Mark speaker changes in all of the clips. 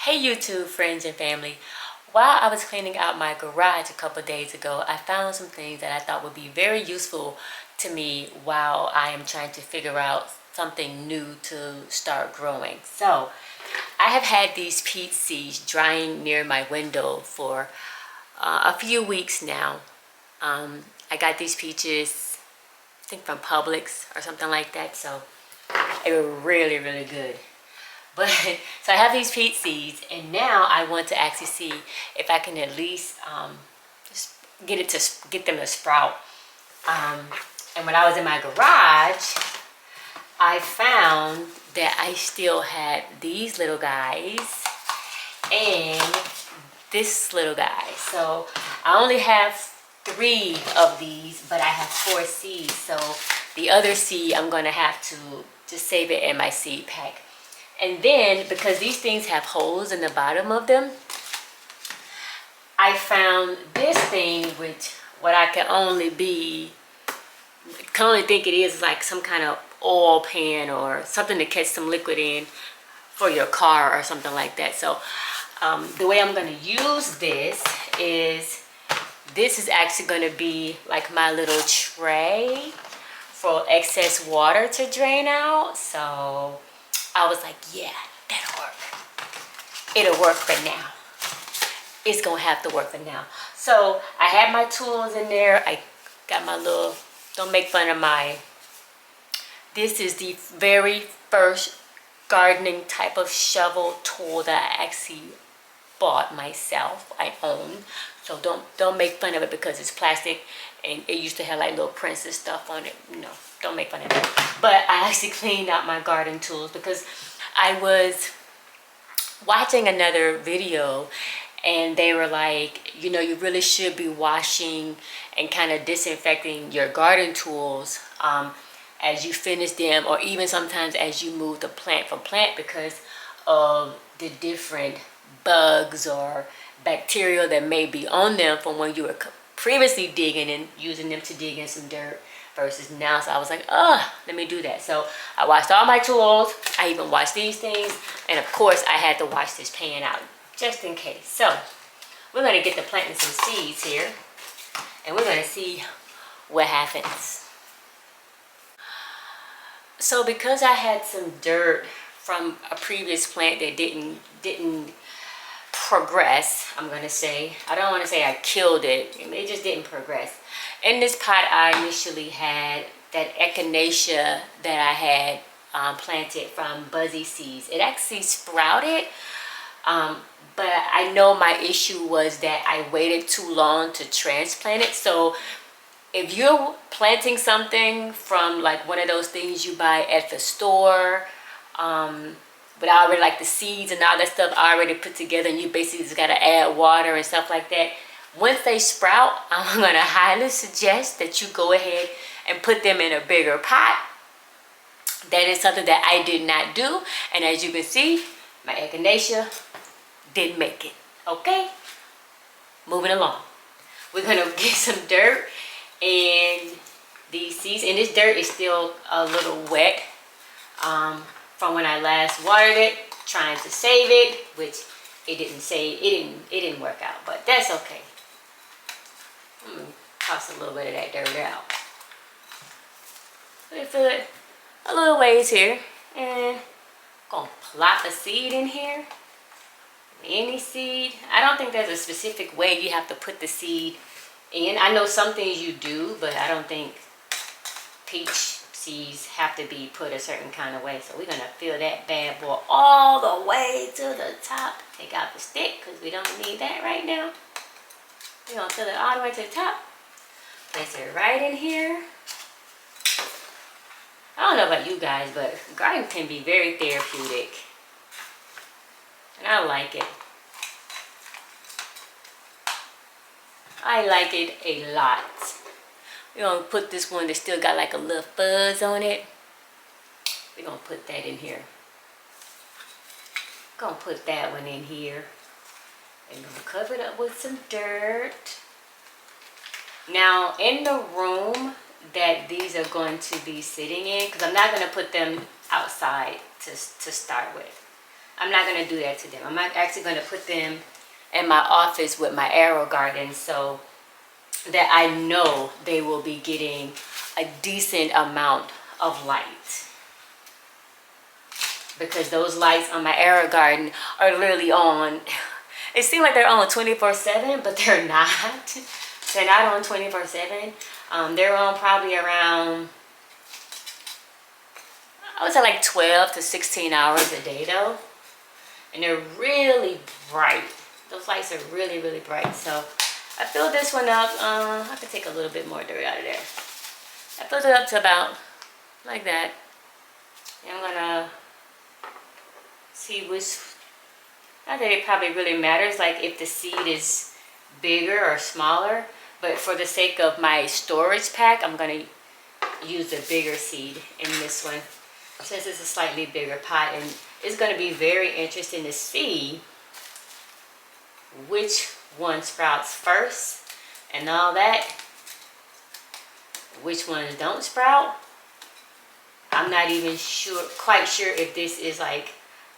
Speaker 1: Hey YouTube friends and family. While I was cleaning out my garage a couple days ago, I found some things that I thought would be very useful to me while I am trying to figure out something new to start growing. So I have had these peach seeds drying near my window for a few weeks now. I got these peaches, I think from Publix or something like that, so they were really good. But so I have these peach seeds, and now I want to actually see if I can at least just get them to sprout. And when I was in my garage, I found that I still had these little guys and this little guy. So I only have 3 of these, but I have 4 seeds. So the other seed, I'm going to have to just save it in my seed pack. And then, because these things have holes in the bottom of them, I found this thing, which what I can only think it is like some kind of oil pan or something to catch some liquid in for your car or something like that. So the way I'm going to use this is actually going to be like my little tray for excess water to drain out. So I was like, yeah, that'll work. It'll work for now. It's gonna have to work for now. So I had my tools in there. I got my little, don't make fun of this is the very first gardening type of shovel tool that I actually bought myself. I own. So don't make fun of it because it's plastic and it used to have like little princess stuff on it. No, don't make fun of it. But I actually cleaned out my garden tools because I was watching another video and they were like, you really should be washing and kind of disinfecting your garden tools as you finish them, or even sometimes as you move the plant from plant, because of the different bugs or bacteria that may be on them from when you were previously digging and using them to dig in some dirt versus now. So I was like, let me do that. So I washed all my tools. I even washed these things. And of course I had to wash this pan out just in case. So we're going to get to planting some seeds here and we're going to see what happens. So because I had some dirt from a previous plant that didn't progress, I'm going to say. I don't want to say I killed it. It just didn't progress. In this pot, I initially had that echinacea that I had planted from Buzzy Seeds. It actually sprouted, but I know my issue was that I waited too long to transplant it. So if you're planting something from like one of those things you buy at the store, but I already like the seeds and all that stuff already put together, and you basically just got to add water and stuff like that. Once they sprout, I'm going to highly suggest that you go ahead and put them in a bigger pot. That is something that I did not do. And as you can see, my echinacea didn't make it. Okay? Moving along. We're going to get some dirt and these seeds. And this dirt is still a little wet from when I last watered it, trying to save it, which it didn't work out, but that's okay. Toss a little bit of that dirt out. We put a little ways here, and I'm gonna plop a seed in here. Any seed. I don't think there's a specific way you have to put the seed in. I know some things you do, but I don't think peach seeds have to be put a certain kind of way. So we're gonna fill that bad boy all the way to the top. Take out the stick because we don't need that right now. We're gonna fill it all the way to the top. Place it right in here. I don't know about you guys, but gardening can be very therapeutic. And I like it. I like it a lot. We're going to put this one that still got like a little fuzz on it. We're going to put that in here. Going to put that one in here. And going to cover it up with some dirt. Now, in the room that these are going to be sitting in, because I'm not going to put them outside to start with. I'm not going to do that to them. I'm actually going to put them in my office with my arrow garden so that I know they will be getting a decent amount of light. Because those lights on my arrow garden are literally on. It seems like they're on 24/7, but they're not. They're not on 24/7. They're on probably around, I would say like 12 to 16 hours a day though. And they're really bright. Those lights are really, really bright. So I filled this one up. I could take a little bit more dirt out of there. I filled it up to about like that. And I'm gonna see which, not that it probably really matters, like if the seed is bigger or smaller, but for the sake of my storage pack, I'm gonna use the bigger seed in this one since it's a slightly bigger pot. And it's gonna be very interesting to see which one sprouts first and all that, which ones don't sprout. I'm not even quite sure if this is like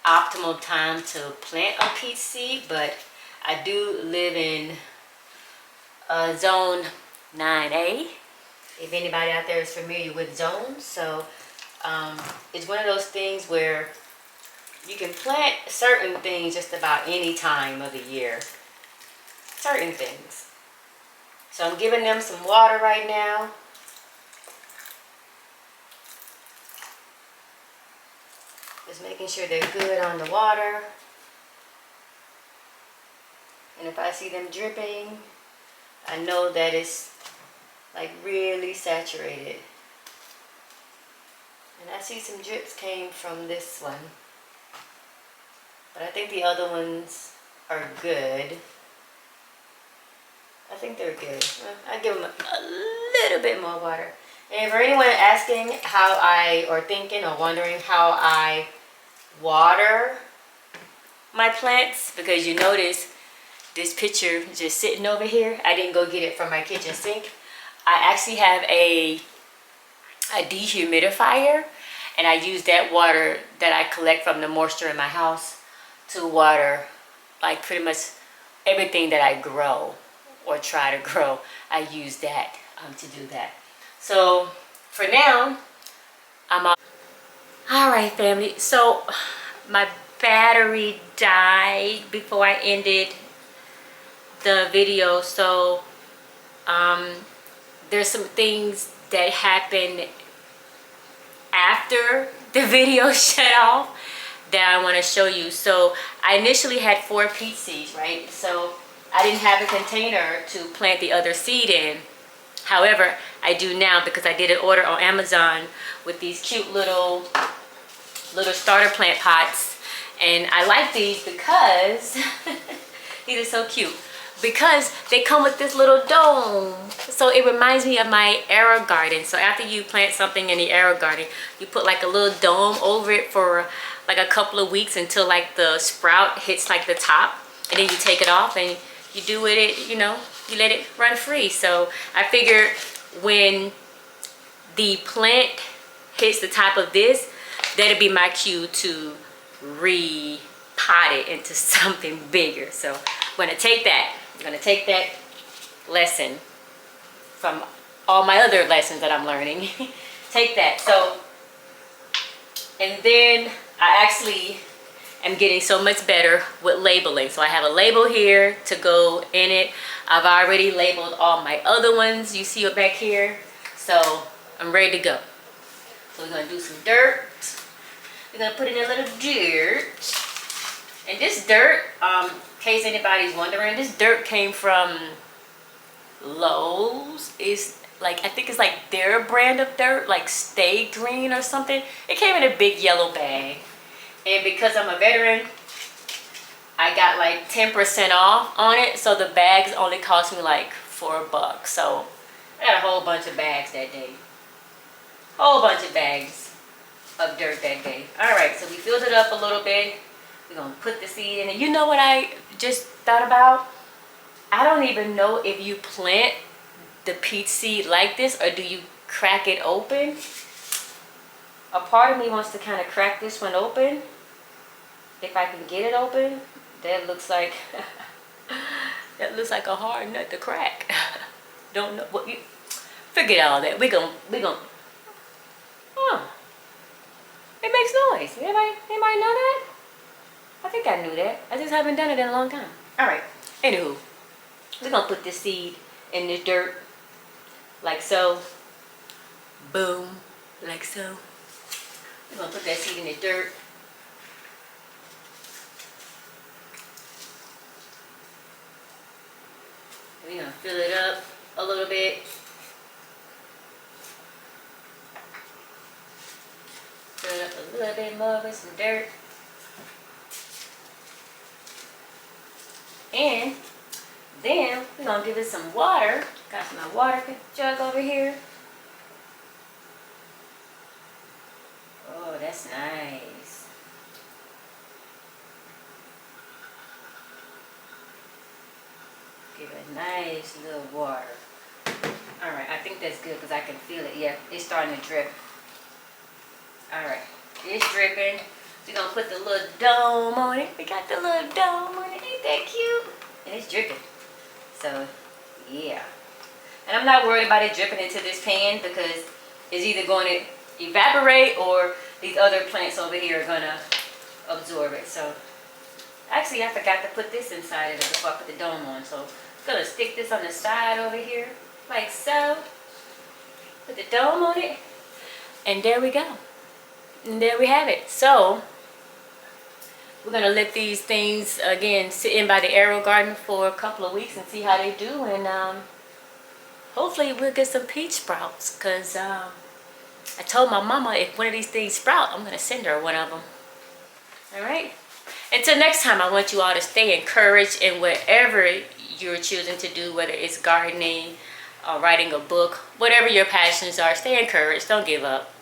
Speaker 1: optimal time to plant a peach seed, but I do live in zone 9A, if anybody out there is familiar with zones. So it's one of those things where you can plant certain things just about any time of the year. Certain things. So I'm giving them some water right now. Just making sure they're good on the water. And if I see them dripping, I know that it's like really saturated. And I see some drips came from this one. But I think the other ones are good. I think they're good. I give them a little bit more water. And for anyone asking or thinking or wondering how I water my plants, because you notice this pitcher just sitting over here, I didn't go get it from my kitchen sink. I actually have a dehumidifier, and I use that water that I collect from the moisture in my house to water like pretty much everything that I grow or try to grow. I use that to do that. So for now, I'm all right, family. So my battery died before I ended the video. So there's some things that happened after the video shut off that I want to show you. So I initially had 4 peach seeds, right? So I didn't have a container to plant the other seed in. However, I do now because I did an order on Amazon with these cute little starter plant pots. And I like these because these are so cute, because they come with this little dome. So it reminds me of my arrow garden. So after you plant something in the arrow garden, you put like a little dome over it for like a couple of weeks until like the sprout hits like the top, and then you take it off and you do with it, you know, you let it run free. So I figured when the plant hits the top of this, that'd be my cue to re-pot it into something bigger. So I'm gonna take that lesson from all my other lessons that I'm learning. Take that. So, and then I actually am getting so much better with labeling. So I have a label here to go in it. I've already labeled all my other ones. You see it back here. So I'm ready to go. So we're gonna do some dirt. We're gonna put in a little dirt. And this dirt, in case anybody's wondering, this dirt came from Lowe's. It's like, I think it's like their brand of dirt, like Stay Green or something. It came in a big yellow bag. And because I'm a veteran, I got like 10% off on it. So the bags only cost me like $4. So I got a whole bunch of bags that day. Whole bunch of bags of dirt that day. All right, so we filled it up a little bit. We're gonna put the seed in it. You know what I just thought about? I don't even know if you plant the peach seed like this or do you crack it open. A part of me wants to kind of crack this one open if I can get it open, that looks like that looks like a hard nut to crack. Don't know what you forget all that. We gon' oh, it makes noise. Anybody know that? I think I knew that. I just haven't done it in a long time. All right. Anywho, we're gonna put this seed in the dirt like so. Boom, like so. We're gonna put that seed in the dirt. We're gonna fill it up a little bit. Fill it up a little bit more with some dirt. And then we're gonna give it some water. Got my water jug over here. Oh, that's nice. Give it a nice little water. All right, I think that's good because I can feel it. Yeah, it's starting to drip. All right, it's dripping. We're gonna put the little dome on it. We got the little dome on it. Ain't that cute? And it's dripping. So, yeah. And I'm not worried about it dripping into this pan because it's either going to evaporate or these other plants over here are gonna absorb it. So, actually, I forgot to put this inside of it before I put the dome on. So, I'm gonna stick this on the side over here, like so. Put the dome on it, and there we go. And there we have it. So, we're gonna let these things again sit in by the arrow garden for a couple of weeks and see how they do, and hopefully we'll get some peach sprouts. Cause I told my mama if one of these things sprout, I'm gonna send her one of them. All right. Until next time, I want you all to stay encouraged in whatever you're choosing to do, whether it's gardening, writing a book, whatever your passions are. Stay encouraged. Don't give up.